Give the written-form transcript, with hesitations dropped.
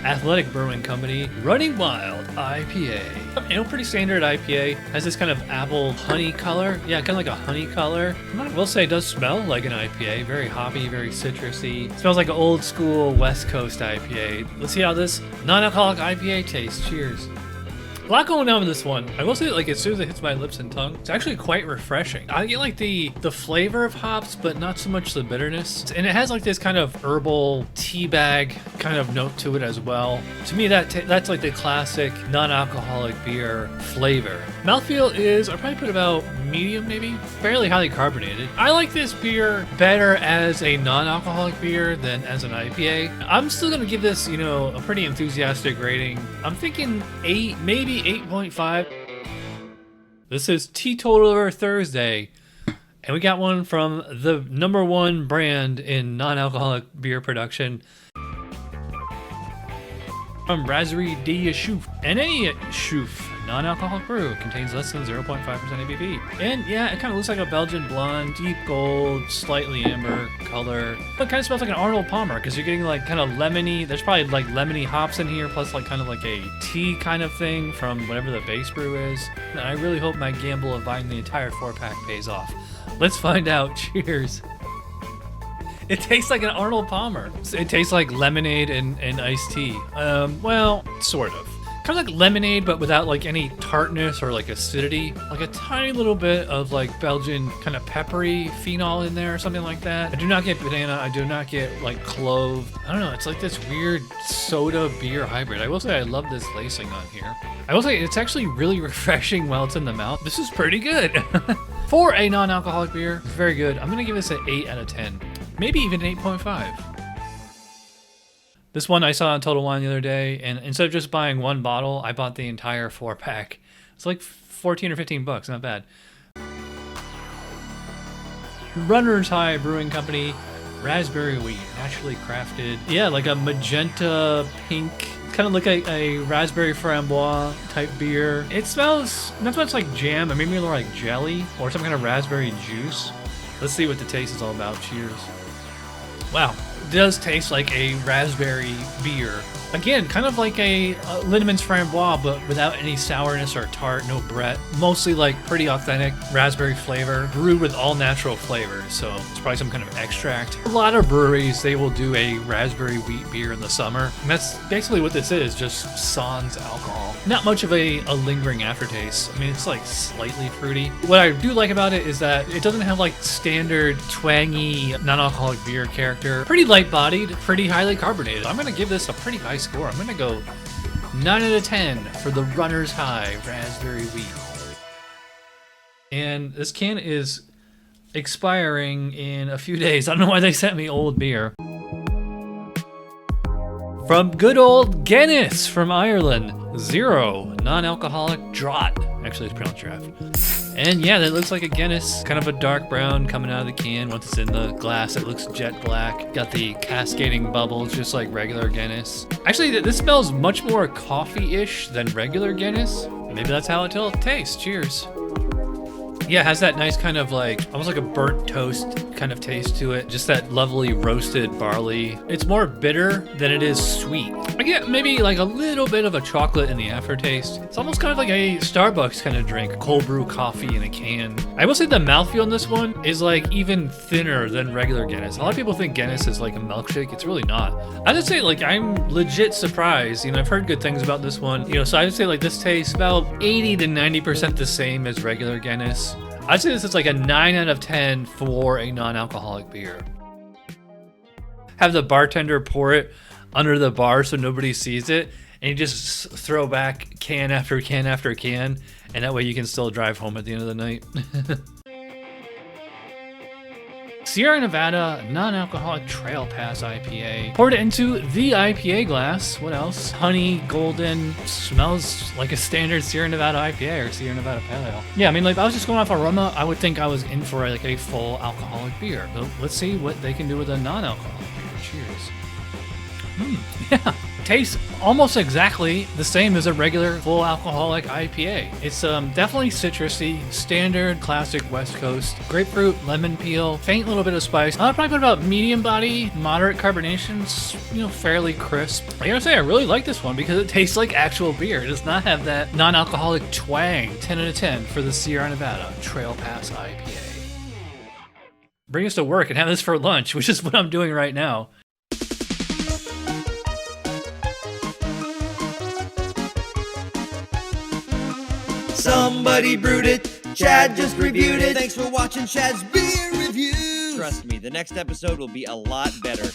Athletic Brewing Company Running Wild IPA. You know, pretty standard IPA. Has this kind of apple honey color. Yeah, kind of like a honey color. I will say it does smell like an IPA. Very hoppy, very citrusy. Smells like an old school West Coast IPA. Let's see how this non-alcoholic IPA tastes. Cheers. A lot going on with this one. I will say that, like, as soon as it hits my lips and tongue, it's actually quite refreshing. I get like the flavor of hops, but not so much the bitterness. And it has like this kind of herbal tea bag kind of note to it as well. To me, that's like the classic non-alcoholic beer flavor. Mouthfeel is, I'd probably put about medium, maybe. Fairly highly carbonated. I like this beer better as a non-alcoholic beer than as an IPA. I'm still gonna give this, you know, a pretty enthusiastic rating. I'm thinking 8, maybe 8.5. This is Teetotaler Thursday, and we got one from the #1 brand in non-alcoholic beer production, from Brasserie Chouffe. And a Chouffe non-alcoholic brew contains less than 0.5% ABV. And yeah, it kind of looks like a Belgian blonde, deep gold, slightly amber color. But it kind of smells like an Arnold Palmer, because you're getting like kind of lemony. There's probably like lemony hops in here, plus like kind of like a tea kind of thing from whatever the base brew is. And I really hope my gamble of buying the entire 4-pack pays off. Let's find out. Cheers. It tastes like an Arnold Palmer. It tastes like lemonade and iced tea. Well, sort of. Kind of like lemonade, but without like any tartness or like acidity. Like a tiny little bit of like Belgian kind of peppery phenol in there or something like that. I do not get banana. I do not get like clove. I don't know. It's like this weird soda beer hybrid. I will say I love this lacing on here. I will say it's actually really refreshing while it's in the mouth. This is pretty good. For a non-alcoholic beer, it's very good. I'm going to give this an 8 out of 10. Maybe even 8.5. This one I saw on Total Wine the other day, and instead of just buying one bottle, I bought the entire 4-pack. It's like 14 or 15 bucks, not bad. Runner's High Brewing Company, raspberry wheat, naturally crafted. Yeah, like a magenta pink, kind of like a raspberry framboise type beer. It smells not so much like jam, but maybe more like jelly or some kind of raspberry juice. Let's see what the taste is all about. Cheers. Wow, it does taste like a raspberry beer. Again, kind of like a Lindemann's Framboise, but without any sourness or tart, no Brett. Mostly like pretty authentic raspberry flavor, brewed with all natural flavors, so it's probably some kind of extract. A lot of breweries, they will do a raspberry wheat beer in the summer. And that's basically what this is, just sans alcohol. Not much of a lingering aftertaste. I mean, it's like slightly fruity. What I do like about it is that it doesn't have like standard twangy non-alcoholic beer character. Pretty light-bodied, pretty highly carbonated. I'm gonna give this a pretty high score. I'm gonna go 9 out of 10 for the Runner's High Raspberry Wheat. And this can is expiring in a few days. I don't know why they sent me old beer. From good old Guinness from Ireland, 0 non-alcoholic draught. Actually, it's pronounced draft. And yeah, that looks like a Guinness, kind of a dark brown coming out of the can. Once it's in the glass, it looks jet black. Got the cascading bubbles, just like regular Guinness. Actually, this smells much more coffee-ish than regular Guinness. Maybe that's how it'll taste. Cheers. Yeah, it has that nice kind of like, almost like a burnt toast kind of taste to it. Just that lovely roasted barley. It's more bitter than it is sweet. I get maybe like a little bit of a chocolate in the aftertaste. It's almost kind of like a Starbucks kind of drink, cold brew coffee in a can. I will say the mouthfeel in this one is like even thinner than regular Guinness. A lot of people think Guinness is like a milkshake. It's really not. I would say like I'm legit surprised. You know, I've heard good things about this one. You know, so I would say like this tastes about 80 to 90% the same as regular Guinness. I'd say this is like a 9 out of 10 for a non-alcoholic beer. Have the bartender pour it under the bar so nobody sees it, and you just throw back can after can after can, and that way you can still drive home at the end of the night. Sierra Nevada non-alcoholic Trail Pass IPA. Poured it into the IPA glass. What else? Honey, golden, smells like a standard Sierra Nevada IPA or Sierra Nevada Pale Ale. Yeah, I mean, like if I was just going off aroma, I would think I was in for like a full alcoholic beer. But let's see what they can do with a non-alcoholic beer. Cheers. Yeah. tastes almost exactly the same as a regular full alcoholic IPA. It's definitely citrusy, standard classic West Coast. Grapefruit, lemon peel, faint little bit of spice. I'd probably put about medium body, moderate carbonations, fairly crisp. I gotta say, I really like this one because it tastes like actual beer. It does not have that non-alcoholic twang. 10 out of 10 for the Sierra Nevada Trail Pass IPA. Bring us to work and have this for lunch, which is what I'm doing right now. Somebody brewed it, Chad just reviewed it. Thanks for watching Chad's beer review. Trust me, the next episode will be a lot better.